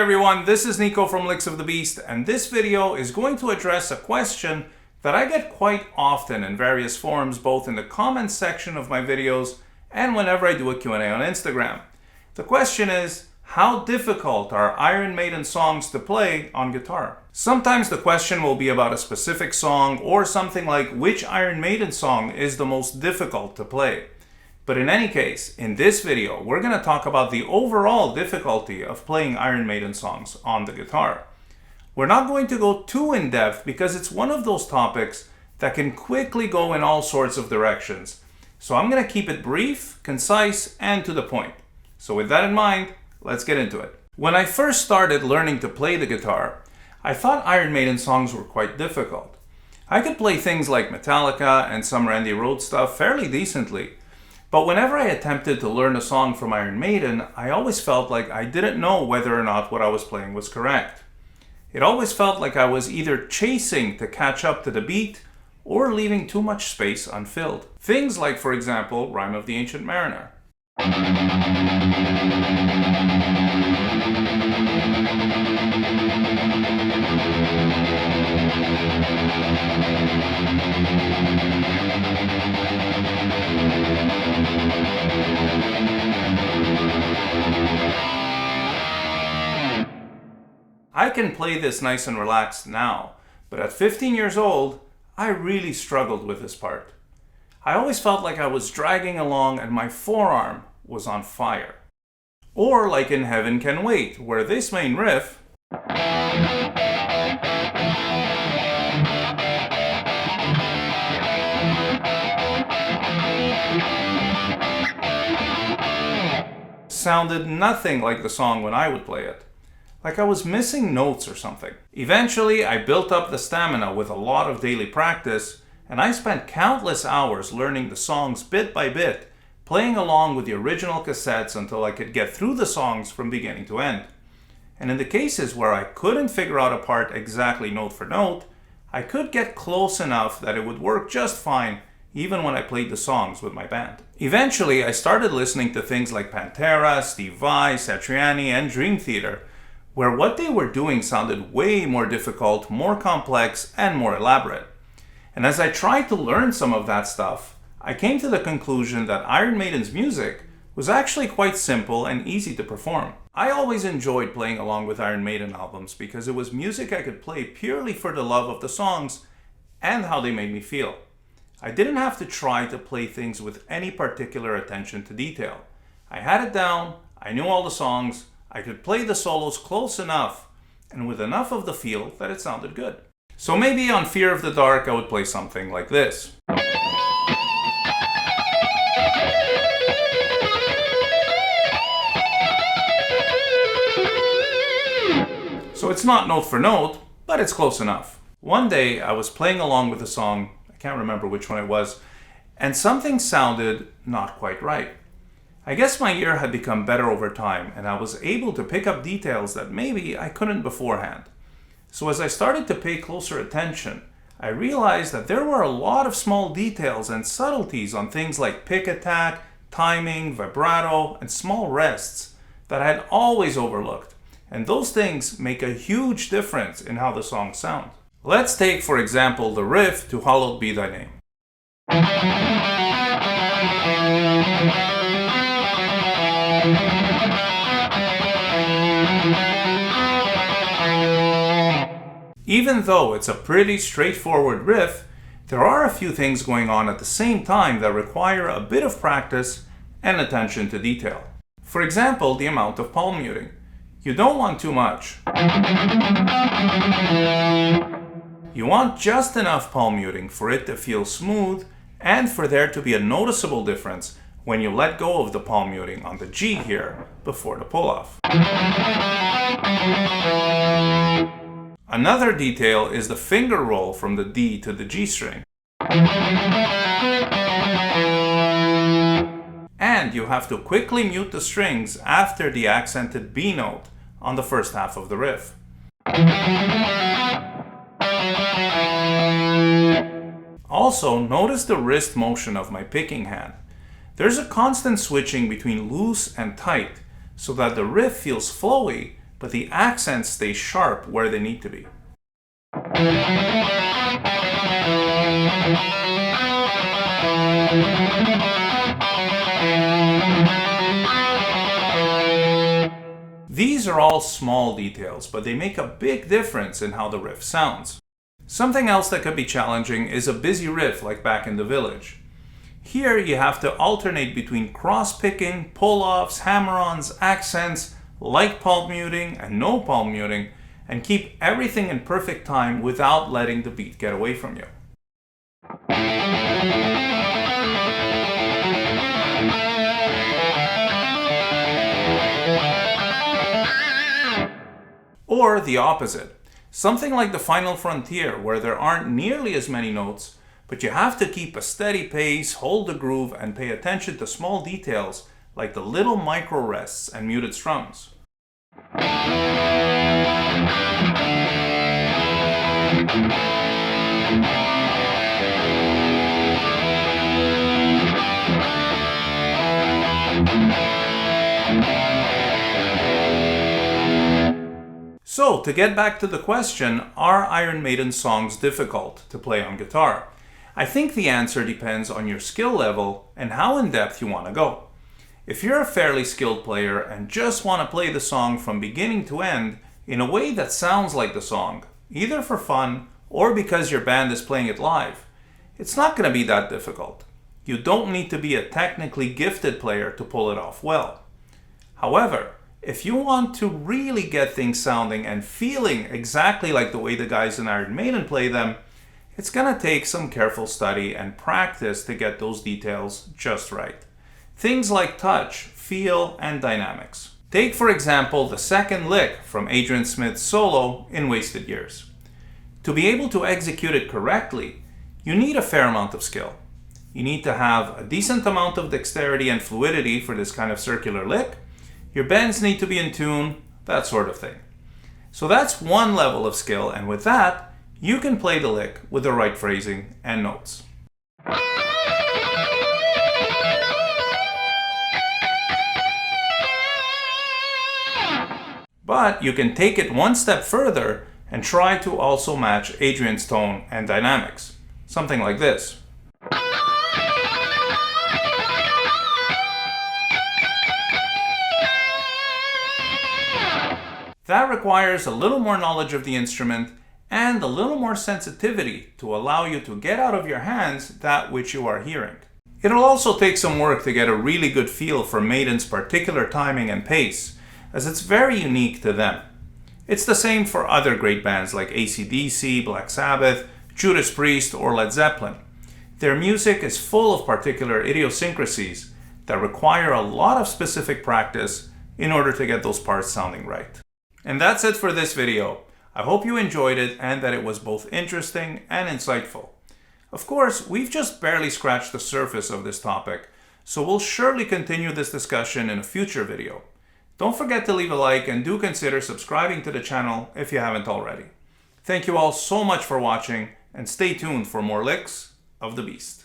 everyone, this is Nico from Licks of the Beast, and this video is going to address a question that I get quite often in various forums, both in the comments section of my videos and whenever I do a Q&A on Instagram. The question is, how difficult are Iron Maiden songs to play on guitar? Sometimes the question will be about a specific song or something like which Iron Maiden song is the most difficult to play. But in any case, in this video, we're going to talk about the overall difficulty of playing Iron Maiden songs on the guitar. We're not going to go too in-depth because it's one of those topics that can quickly go in all sorts of directions. So I'm going to keep it brief, concise, and to the point. So with that in mind, let's get into it. When I first started learning to play the guitar, I thought Iron Maiden songs were quite difficult. I could play things like Metallica and some Randy Rhoads stuff fairly decently. But whenever I attempted to learn a song from Iron Maiden, I always felt like I didn't know whether or not what I was playing was correct. It always felt like I was either chasing to catch up to the beat or leaving too much space unfilled. Things like, for example, Rime of the Ancient Mariner. I can play this nice and relaxed now, but at 15 years old, I really struggled with this part. I always felt like I was dragging along and my forearm was on fire. Or like in Heaven Can Wait, where this main riff sounded nothing like the song when I would play it. Like I was missing notes or something. Eventually, I built up the stamina with a lot of daily practice, and I spent countless hours learning the songs bit by bit, playing along with the original cassettes until I could get through the songs from beginning to end. And in the cases where I couldn't figure out a part exactly note for note, I could get close enough that it would work just fine even when I played the songs with my band. Eventually, I started listening to things like Pantera, Steve Vai, Satriani, and Dream Theater, where what they were doing sounded way more difficult, more complex, and more elaborate. And as I tried to learn some of that stuff, I came to the conclusion that Iron Maiden's music was actually quite simple and easy to perform. I always enjoyed playing along with Iron Maiden albums because it was music I could play purely for the love of the songs and how they made me feel. I didn't have to try to play things with any particular attention to detail. I had it down, I knew all the songs, I could play the solos close enough and with enough of the feel that it sounded good. So maybe on Fear of the Dark I would play something like this. So it's not note for note, but it's close enough. One day I was playing along with a song, I can't remember which one it was, and something sounded not quite right. I guess my ear had become better over time and I was able to pick up details that maybe I couldn't beforehand. So as I started to pay closer attention, I realized that there were a lot of small details and subtleties on things like pick attack, timing, vibrato, and small rests that I had always overlooked. And those things make a huge difference in how the songs sound. Let's take, for example, the riff to Hallowed Be Thy Name. Even though it's a pretty straightforward riff, there are a few things going on at the same time that require a bit of practice and attention to detail. For example, the amount of palm muting. You don't want too much. You want just enough palm muting for it to feel smooth and for there to be a noticeable difference when you let go of the palm muting on the G here before the pull-off. Another detail is the finger roll from the D to the G string. And you have to quickly mute the strings after the accented B note on the first half of the riff. Also, notice the wrist motion of my picking hand. There's a constant switching between loose and tight, so that the riff feels flowy, but the accents stay sharp where they need to be. These are all small details, but they make a big difference in how the riff sounds. Something else that could be challenging is a busy riff like Back in the Village. Here you have to alternate between cross-picking, pull-offs, hammer-ons, accents, light palm muting and no palm muting, and keep everything in perfect time without letting the beat get away from you. Or the opposite, something like the Final Frontier, where there aren't nearly as many notes, but you have to keep a steady pace, hold the groove, and pay attention to small details like the little micro rests and muted strums. So, to get back to the question, are Iron Maiden songs difficult to play on guitar? I think the answer depends on your skill level and how in-depth you want to go. If you're a fairly skilled player and just want to play the song from beginning to end in a way that sounds like the song, either for fun or because your band is playing it live, it's not going to be that difficult. You don't need to be a technically gifted player to pull it off well. However, if you want to really get things sounding and feeling exactly like the way the guys in Iron Maiden play them, it's going to take some careful study and practice to get those details just right. Things like touch, feel, and dynamics. Take, for example, the second lick from Adrian Smith's solo in Wasted Years. To be able to execute it correctly, you need a fair amount of skill. You need to have a decent amount of dexterity and fluidity for this kind of circular lick. Your bends need to be in tune, that sort of thing. So that's one level of skill, and with that, you can play the lick with the right phrasing and notes. But you can take it one step further and try to also match Adrian's tone and dynamics. Something like this. That requires a little more knowledge of the instrument and a little more sensitivity to allow you to get out of your hands that which you are hearing. It'll also take some work to get a really good feel for Maiden's particular timing and pace, as it's very unique to them. It's the same for other great bands like AC/DC, Black Sabbath, Judas Priest, or Led Zeppelin. Their music is full of particular idiosyncrasies that require a lot of specific practice in order to get those parts sounding right. And that's it for this video. I hope you enjoyed it and that it was both interesting and insightful. Of course, we've just barely scratched the surface of this topic, so we'll surely continue this discussion in a future video. Don't forget to leave a like and do consider subscribing to the channel if you haven't already. Thank you all so much for watching, and stay tuned for more licks of the beast.